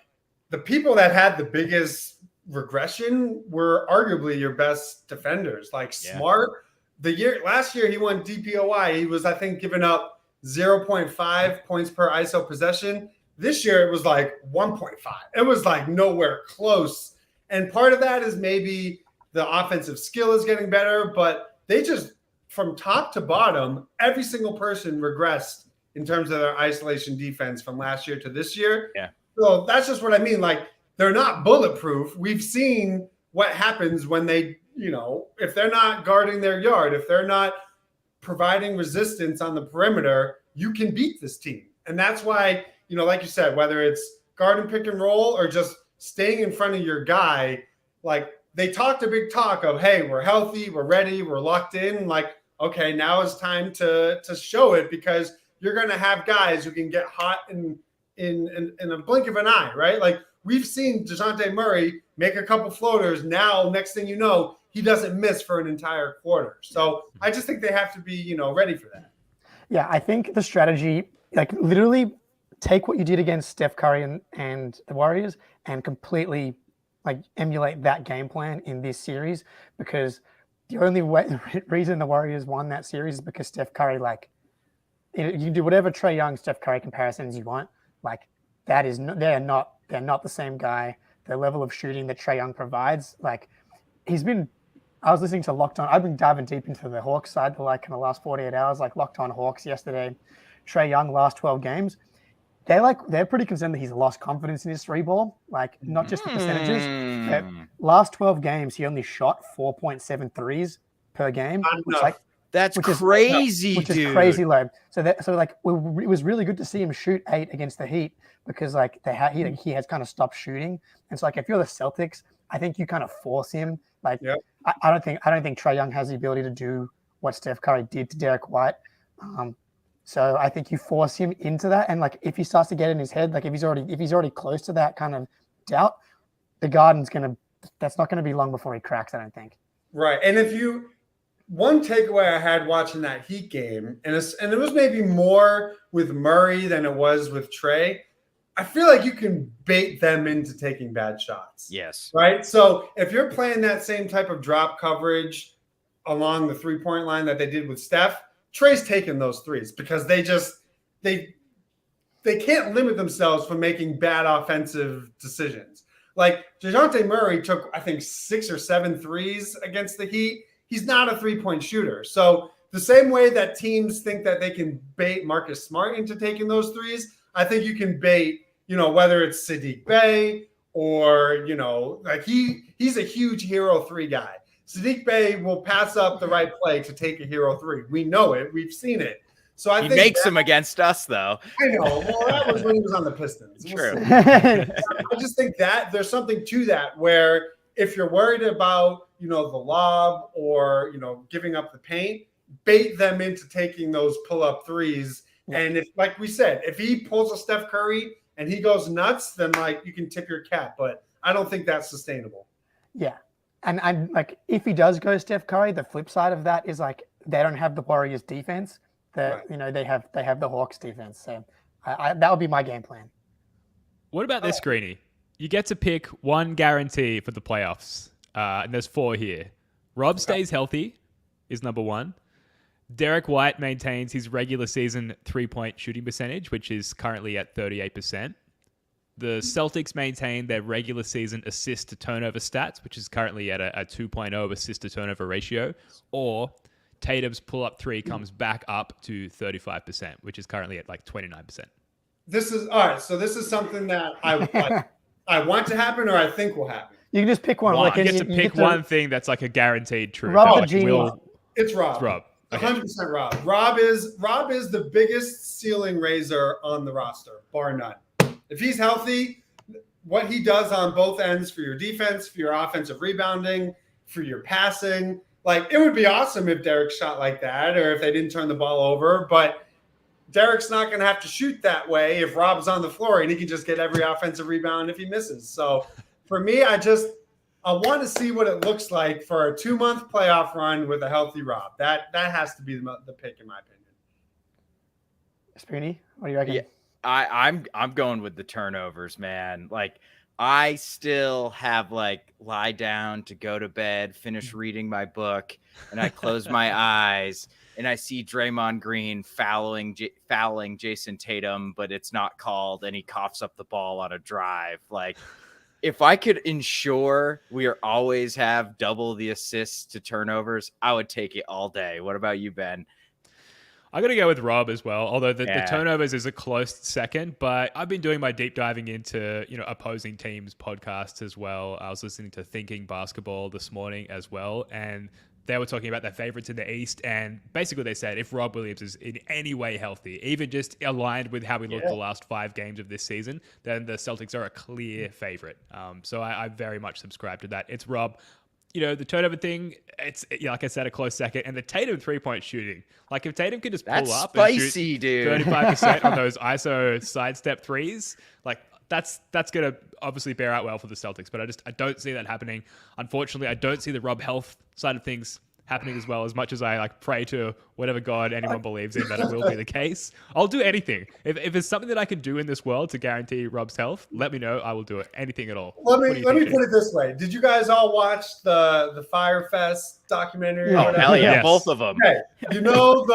the people that had the biggest regression were arguably your best defenders. Like Smart, last year he won DPOY. He was, I think, giving up 0.5 points per ISO possession. This year it was like 1.5. It was like nowhere close. And part of that is maybe the offensive skill is getting better, but they just, from top to bottom, every single person regressed in terms of their isolation defense from last year to this year. Yeah. So that's just what I mean. Like, they're not bulletproof. We've seen what happens when they, if they're not guarding their yard, if they're not providing resistance on the perimeter, you can beat this team. And that's why, like you said, whether it's guard and pick and roll or just staying in front of your guy, like they talked a big talk of, hey, we're healthy, we're ready, we're locked in. Like, okay, now it's time to show it, because you're going to have guys who can get hot in a blink of an eye, right? Like, we've seen DeJounte Murray make a couple floaters. Now, next thing you know, he doesn't miss for an entire quarter. So I just think they have to be, ready for that. Yeah, I think the strategy, like literally take what you did against Steph Curry and the Warriors and completely like emulate that game plan in this series, because the only reason the Warriors won that series is because Steph Curry like you can do whatever Trae Young, Steph Curry comparisons you want. Like that is they're not the same guy. The level of shooting that Trae Young provides, like I was listening to Locked On. I've been diving deep into the Hawks side in the last 48 hours, like Locked On Hawks yesterday. Trae Young last 12 games. They're pretty concerned that he's lost confidence in his three ball, like not just the percentages. Last 12 games, he only shot 4.7 threes per game, that's crazy, which dude. is crazy low. So it was really good to see him shoot 8 against the Heat because like he has kind of stopped shooting. And so like if you're the Celtics, I think you kind of force him. Like I don't think Trae Young has the ability to do what Steph Curry did to Derek White. So I think you force him into that, and like if he starts to get in his head, like if he's already close to that kind of doubt, the Garden's that's not gonna be long before he cracks. I don't think. Right, and one takeaway I had watching that Heat game, and it was maybe more with Murray than it was with Trae. I feel like you can bait them into taking bad shots. Yes. Right. So if you're playing that same type of drop coverage along the 3-point line that they did with Steph, Trae's taking those threes because they can't limit themselves from making bad offensive decisions. Like DeJounte Murray took, I think, 6 or 7 threes against the Heat. He's not a 3-point shooter. So the same way that teams think that they can bait Marcus Smart into taking those threes, I think you can bait, whether it's Sadiq Bey or, like he's a huge hero 3 guy. Sadiq Bey will pass up the right play to take a hero 3. We know it. We've seen it. So I think he makes them against us, though. I know. Well, that was when he was on the Pistons. True. I just think that there's something to that where if you're worried about, the lob or, giving up the paint, bait them into taking those pull-up threes. And if, like we said, if he pulls a Steph Curry and he goes nuts, then like you can tip your cap. But I don't think that's sustainable. Yeah. And like if he does go Steph Curry, the flip side of that is like they don't have the Warriors defense. They have the Hawks defense. So that would be my game plan. What about this, Greenie? You get to pick one guarantee for the playoffs, and there's 4 here. Rob stays healthy is number 1. Derek White maintains his regular season 3-point shooting percentage, which is currently at 38%. The Celtics maintain their regular season assist to turnover stats, which is currently at a 2.0 assist to turnover ratio, or Tatum's pull-up 3 comes back up to 35%, which is currently at like 29%. This is all right. So this is something that I want to happen or I think will happen. You can just pick one. You get to pick one thing that's like a guaranteed truth. Rob like the genie. It's Rob. It's Rob. 100% Rob. Rob is the biggest ceiling raiser on the roster, bar none. If he's healthy, what he does on both ends for your defense, for your offensive rebounding, for your passing, like it would be awesome if Derek shot like that or if they didn't turn the ball over. But Derek's not going to have to shoot that way if Rob's on the floor and he can just get every offensive rebound if he misses. So for me, I want to see what it looks like for a 2-month playoff run with a healthy Rob. That has to be the pick in my opinion. Spoonie, what do you reckon? Yeah, I'm going with the turnovers, man. Like I still have lie down to go to bed, finish reading my book, and I close my eyes and I see Draymond Green fouling Jason Tatum, but it's not called, and he coughs up the ball on a drive. Like if I could ensure we always have double the assists to turnovers, I would take it all day. What about you, Ben? I'm going to go with Rob as well, although the turnovers is a close second. But I've been doing my deep diving into opposing teams' podcasts as well. I was listening to Thinking Basketball this morning as well, and they were talking about their favorites in the East. And basically they said if Rob Williams is in any way healthy, even just aligned with how we looked the last 5 games of this season, then the Celtics are a clear favorite. So I very much subscribe to that. It's Rob. The turnover thing, it's like I said, a close second. And the Tatum 3-point shooting. Like if Tatum could just pull up and shoot 35% on those ISO sidestep threes, like that's going to obviously bear out well for the Celtics. But I don't see that happening. Unfortunately, I don't see the Rob health side of things happening as well. As much as I like pray to whatever God anyone believes in that it will be the case, I'll do anything. If there's something that I can do in this world to guarantee Rob's health, let me know. I will do it. Anything at all. Let me put it this way. Did you guys all watch the Fire Fest documentary? Oh, hell yeah, Yes. both of them. Okay. You know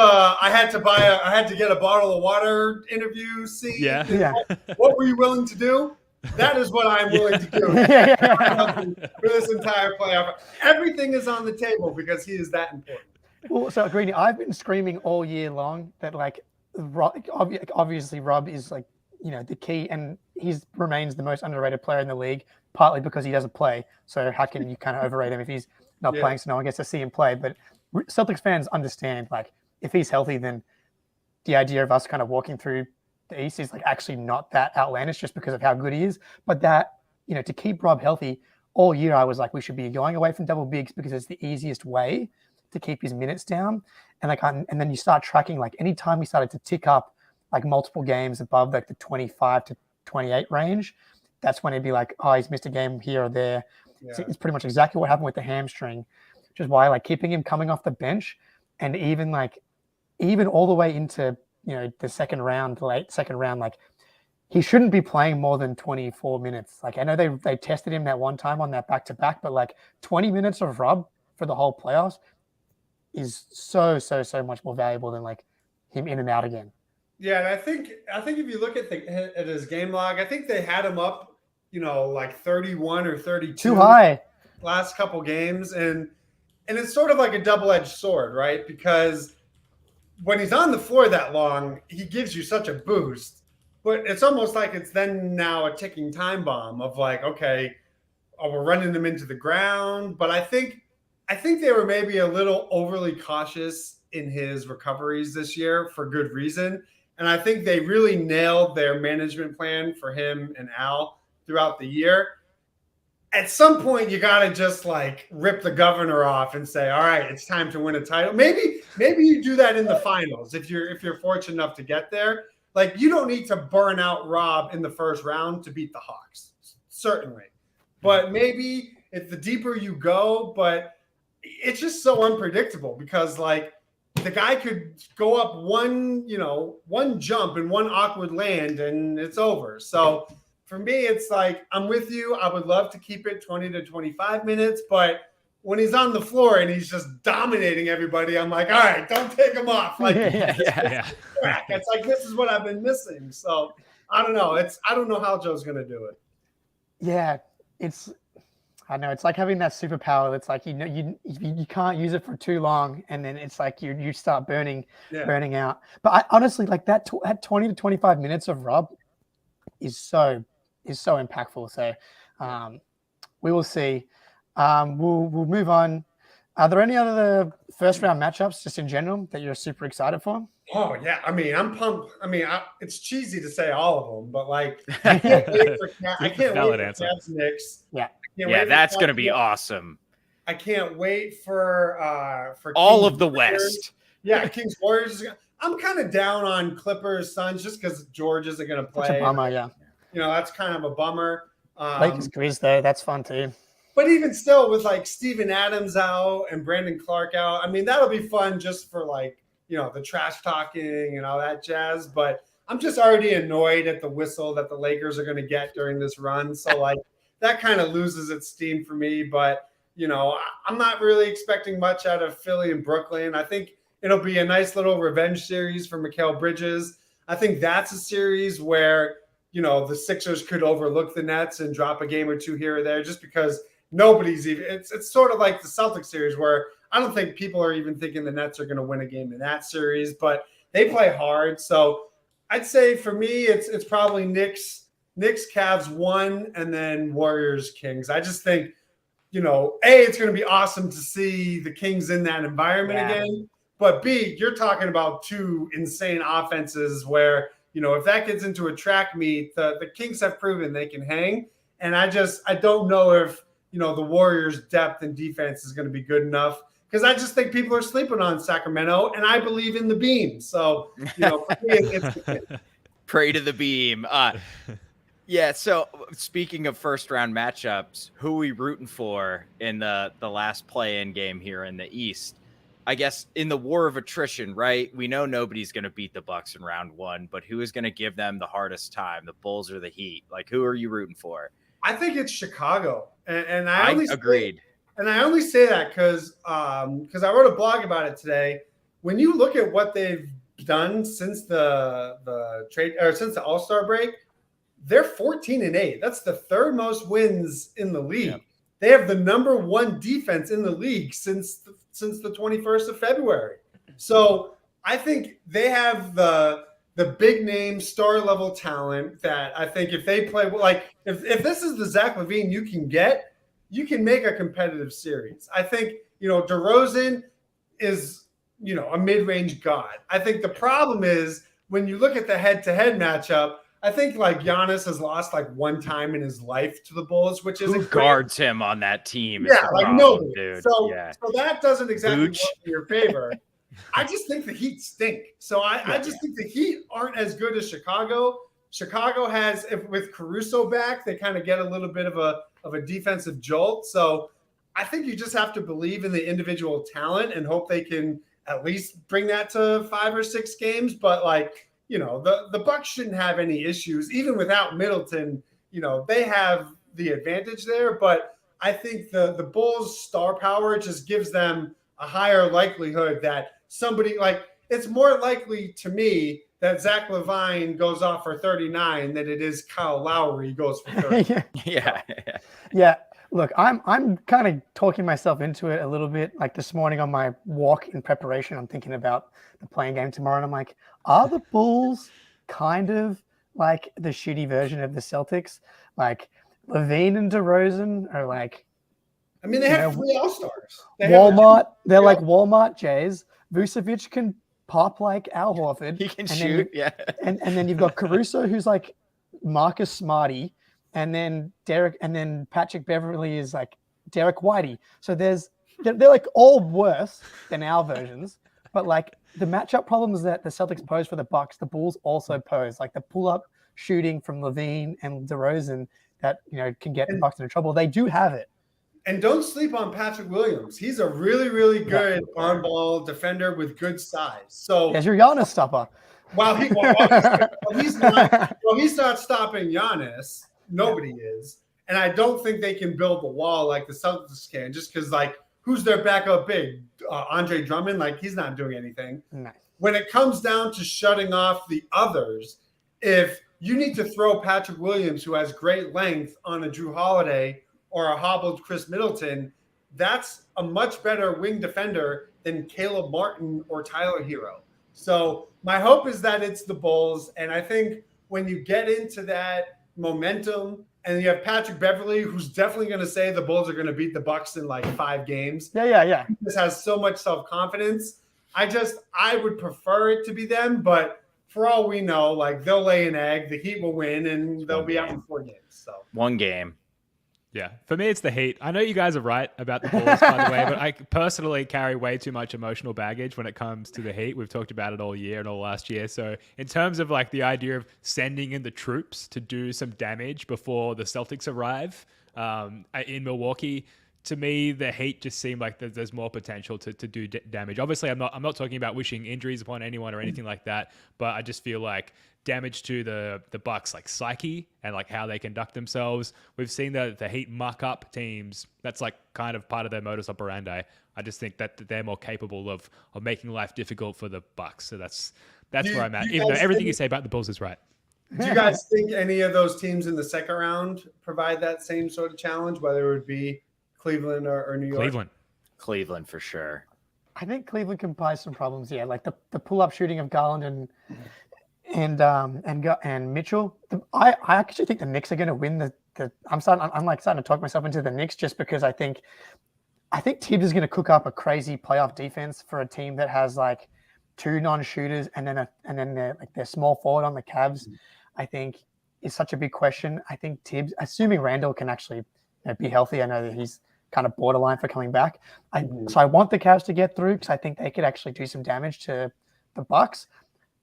I had to get a bottle of water interview scene. Yeah. What were you willing to do? That is what I'm willing to do for this entire playoff. Everything is on the table because he is that important. Well, so Greenie, I've been screaming all year long that like obviously Rob is like, you know, the key, and he remains the most underrated player in the league, partly because he doesn't play. So how can you kind of overrate him if he's not playing, so no one gets to see him play? But Celtics fans understand, like, if he's healthy, then the idea of us kind of walking through the East is like actually not that outlandish just because of how good he is. But that, you know, to keep Rob healthy all year, I was like, we should be going away from double bigs because it's the easiest way to keep his minutes down. And like, and then you start tracking, like, anytime we started to tick up like multiple games above like the 25 to 28 range, that's when it'd be like, oh, he's missed a game here or there. Yeah. It's pretty much exactly what happened with the hamstring, which is why like keeping him coming off the bench, and even all the way into, you know, the late second round, like, he shouldn't be playing more than 24 minutes. Like, I know they tested him that one time on that back-to-back, but like 20 minutes of Rob for the whole playoffs is so much more valuable than like him in and out again. Yeah, and I think if you look at his game log, I think they had him up, you know, like 31 or 32. Too high. Last couple games, and it's sort of like a double-edged sword, right? Because when he's on the floor that long, he gives you such a boost, but it's almost like it's then now a ticking time bomb of like, okay, we're running him into the ground. But I think they were maybe a little overly cautious in his recoveries this year for good reason. And I think they really nailed their management plan for him and Al throughout the year. At some point, you got to just like rip the governor off and say, all right, it's time to win a title. Maybe you do that in the finals if you're fortunate enough to get there. Like, you don't need to burn out Rob in the first round to beat the Hawks, certainly. But maybe it's the deeper you go, but it's just so unpredictable because like the guy could go up one jump and one awkward land and it's over. So for me, it's like, I'm with you. I would love to keep it 20 to 25 minutes, but when he's on the floor and he's just dominating everybody, I'm like, all right, don't take him off. Like, it's like, this is what I've been missing. So I don't know. I don't know how Joe's going to do it. Yeah, I know it's like having that superpower. That's like, you know, you can't use it for too long, and then it's like you start burning out. But I honestly, like that 20 to 25 minutes of Rob is so impactful. So we will see. We'll move on. Are there any other first round matchups just in general that you're super excited for? Oh yeah, I mean, I'm pumped. I mean, it's cheesy to say all of them, but like, I can't wait for Cavs Knicks. Yeah, that's gonna be awesome. I can't wait for all Kings of the Warriors. West. Yeah, Kings Warriors. I'm kind of down on Clippers Suns just because George isn't gonna play. That's a bummer, yeah. You know, that's kind of a bummer. Lakers Grizz though, that's fun too. But even still, with like Steven Adams out and Brandon Clark out, I mean, that'll be fun just for like, you know, the trash talking and all that jazz. But I'm just already annoyed at the whistle that the Lakers are going to get during this run. So like that kind of loses its steam for me. But, you know, I'm not really expecting much out of Philly and Brooklyn. I think it'll be a nice little revenge series for Mikal Bridges. I think that's a series where, you know, the Sixers could overlook the Nets and drop a game or two here or there just because nobody's even – it's sort of like the Celtics series where I don't think people are even thinking the Nets are going to win a game in that series, but they play hard. So I'd say for me it's probably Knicks, Cavs 1, and then Warriors, Kings. I just think, you know, A, it's going to be awesome to see the Kings in that environment again, but B, you're talking about two insane offenses where, you know, if that gets into a track meet, the Kings have proven they can hang, and I don't know if, you know, the Warriors' depth and defense is going to be good enough because I just think people are sleeping on Sacramento, and I believe in the beam. So, you know, for me, it's pray to the beam. Yeah. So speaking of first round matchups, who are we rooting for in the last play-in game here in the East? I guess in the war of attrition, right? We know nobody's going to beat the Bucks in round 1, but who is going to give them the hardest time, the Bulls or the Heat? Like, who are you rooting for? I think it's Chicago, and I only agreed. I only say that because I wrote a blog about it today. When you look at what they've done since the trade or since the All-Star break, they're 14-8. That's the third most wins in the league. Yep. They have the number 1 defense in the league since the 21st of February. So I think they have the big name star level talent that I think if they play like if this is the Zach LaVine you can make a competitive series. I think DeRozan is a mid-range god. I think the problem is when you look at the head-to-head matchup, I think like Giannis has lost like one time in his life to the Bulls, which is who guards him on that team. Yeah, like nobody. Dude. So that doesn't exactly work in your favor. I just think the Heat stink. So I just think the Heat aren't as good as Chicago. Chicago has, with Caruso back, they kind of get a little bit of a defensive jolt. So I think you just have to believe in the individual talent and hope they can at least bring that to 5 or 6 games. But the Bucks shouldn't have any issues, even without Middleton. They have the advantage there, but I think the Bulls' star power just gives them a higher likelihood that somebody it's more likely to me that Zach LaVine goes off for 39 than it is Kyle Lowry goes for 30. Yeah. Look, I'm kind of talking myself into it a little bit. Like this morning on my walk in preparation, I'm thinking about the playing game tomorrow, and I'm like, are the Bulls kind of like the shitty version of the Celtics? Like LaVine and DeRozan are like, I mean, they have 3 All-Stars. Walmart. They're like Walmart Jays. Vucevic can pop like Al Horford. He can shoot, And then you've got Caruso, who's like Marcus Smarty, and then Patrick Beverly is like Derek Whitey. So they're like all worse than our versions, but like the matchup problems that the Celtics pose for the Bucks, the Bulls also pose. Like the pull-up shooting from LaVine and DeRozan that can get the Bucks into trouble. They do have it. And don't sleep on Patrick Williams. He's a really, really good on-ball defender with good size. So there's your Giannis stopper. He's not stopping Giannis. Nobody is. And I don't think they can build the wall like the Celtics can, just because who's their backup big? Andre Drummond? He's not doing anything. Nice. When it comes down to shutting off the others, if you need to throw Patrick Williams, who has great length, on a Drew Holiday or a hobbled Chris Middleton, that's a much better wing defender than Caleb Martin or Tyler Hero. So my hope is that it's the Bulls. And I think when you get into that momentum and you have Patrick Beverly, who's definitely going to say the Bulls are going to beat the Bucks in 5 games. Yeah. He just has so much self-confidence. I would prefer it to be them, but for all we know, they'll lay an egg, the Heat will win, and they'll be out in 4 games. So 1 game. Yeah, for me, it's the Heat. I know you guys are right about the Bulls, by the way, but I personally carry way too much emotional baggage when it comes to the Heat. We've talked about it all year and all last year. So in terms of the idea of sending in the troops to do some damage before the Celtics arrive in Milwaukee, to me, the Heat just seem like there's more potential to do damage. Obviously, I'm not talking about wishing injuries upon anyone or anything like that, but I just feel like damage to the Bucks psyche and how they conduct themselves. We've seen the Heat muck up teams. That's kind of part of their modus operandi. I just think that they're more capable of making life difficult for the Bucks. So that's where I'm at. Even though everything you say about the Bulls is right. Do you guys think any of those teams in the second round provide that same sort of challenge, whether it would be Cleveland or New York? Cleveland for sure. I think Cleveland can pose some problems. Yeah, the pull-up shooting of Garland and Mitchell. I actually think the Knicks are going to win I'm starting to talk myself into the Knicks just because I think Tibbs is going to cook up a crazy playoff defense for a team that has 2 non-shooters and then their small forward on the Cavs. I think is such a big question. I think Tibbs, assuming Randall can actually be healthy. I know that he's kind of borderline for coming back. So I want the Cavs to get through because I think they could actually do some damage to the Bucks.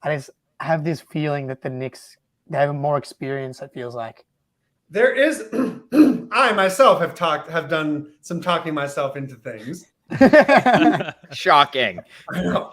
I just have this feeling that the Knicks, they have more experience, it feels like. There is I myself have done some talking myself into things. Shocking. I know.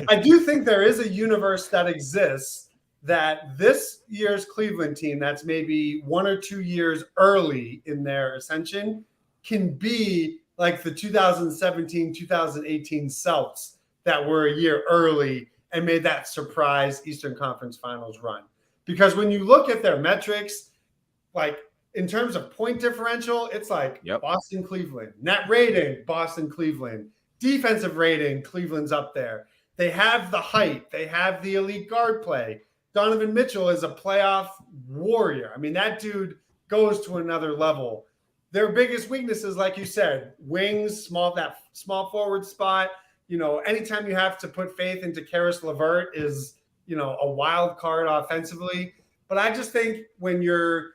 I do think there is a universe that exists that this year's Cleveland team that's maybe 1 or 2 years early in their ascension can be like the 2017, 2018 Celtics that were a year early and made that surprise Eastern Conference Finals run. Because when you look at their metrics, like in terms of point differential, it's like Boston, Cleveland. Net rating, Boston, Cleveland. Defensive rating, Cleveland's up there. They have the height. They have the elite guard play. Donovan Mitchell is a playoff warrior. I mean, that dude goes to another level. Their biggest weaknesses, like you said, wings, that small forward spot. You know, anytime you have to put faith into Karis LeVert is, you know, a wild card offensively. But I just think when your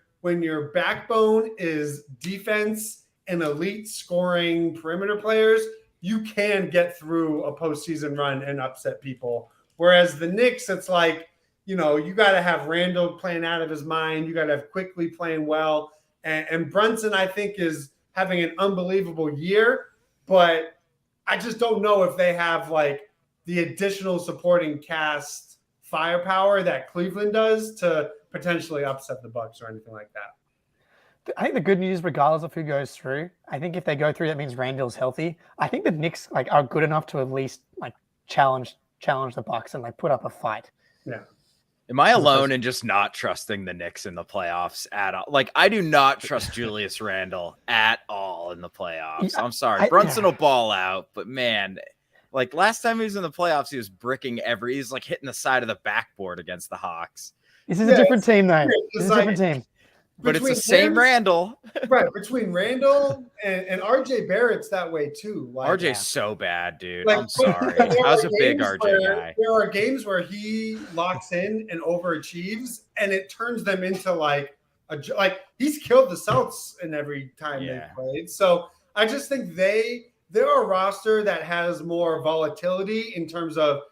backbone is defense and elite scoring perimeter players, you can get through a postseason run and upset people. Whereas the Knicks, it's like, you know, you got to have Randall playing out of his mind. You got to have Quickly playing well. And Brunson, I think, is having an unbelievable year. But I just don't know if they have, like, the additional supporting cast firepower that Cleveland does to potentially upset the Bucks or anything like that. I think the good news, regardless of who goes through, I think if they go through, that means Randall's healthy. I think the Knicks are good enough to at least challenge the Bucks and put up a fight. Yeah. Am I alone in just not trusting the Knicks in the playoffs at all? Like, I do not trust Julius Randle at all in the playoffs. I'm sorry. Brunson will ball out, but man, like last time he was in the playoffs, he was bricking he's like hitting the side of the backboard against the Hawks. This is a different team, though. This is a different team. But it's the same Randall. Right, between Randall and RJ Barrett's that way too. RJ's so bad, dude. I'm sorry. I was a big RJ guy. There are games where he locks in and overachieves, and it turns them into like he's killed the Celtics in every time they played. So I just think they're a roster that has more volatility in terms of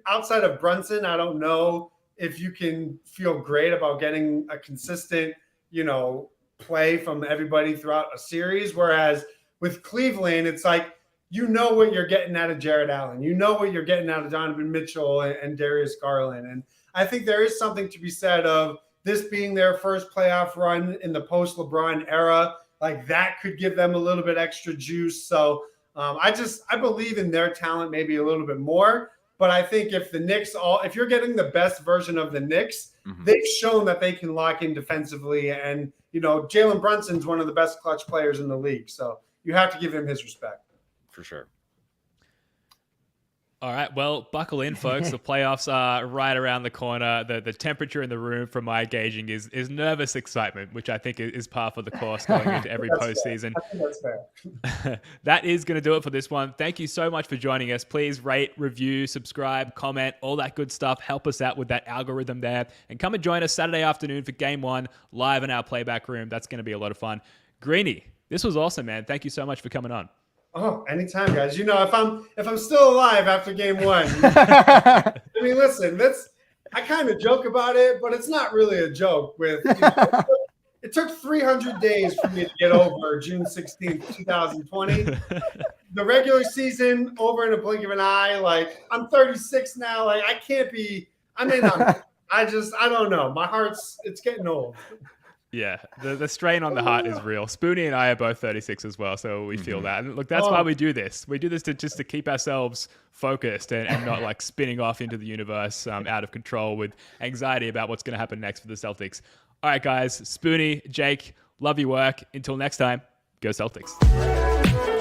outside of Brunson. I don't know if you can feel great about getting a consistent, play from everybody throughout a series. Whereas with Cleveland, it's like, what you're getting out of Jared Allen. What you're getting out of Donovan Mitchell and Darius Garland. And I think there is something to be said of this being their first playoff run in the post-LeBron era. Like that could give them a little bit extra juice. So I believe in their talent maybe a little bit more. But I think if the Knicks if you're getting the best version of the Knicks, they've shown that they can lock in defensively. And, Jalen Brunson's one of the best clutch players in the league. So you have to give him his respect. For sure. All right, well, buckle in, folks. The playoffs are right around the corner. The temperature in the room, from my gauging, is nervous excitement, which I think is par for the course going into every postseason. I think that's fair. That is going to do it for this one. Thank you so much for joining us. Please rate, review, subscribe, comment, all that good stuff. Help us out with that algorithm there. And come and join us Saturday afternoon for Game 1 live in our playback room. That's going to be a lot of fun. Greenie, this was awesome, man. Thank you so much for coming on. Oh, anytime, guys. If I'm still alive after Game 1, I mean, listen, I kind of joke about it, but it's not really a joke. It took 300 days for me to get over June 16th, 2020. The regular season over in a blink of an eye. Like, I'm 36 now. Like, I can't be. I mean, I don't know. My it's getting old. Yeah, the strain on the heart is real. Spoonie and I are both 36 as well, so we feel that. And look, that's why we do this. We do this to keep ourselves focused and not like spinning off into the universe out of control with anxiety about what's going to happen next for the Celtics. All right, guys. Spoonie, Jake, love your work. Until next time, go Celtics.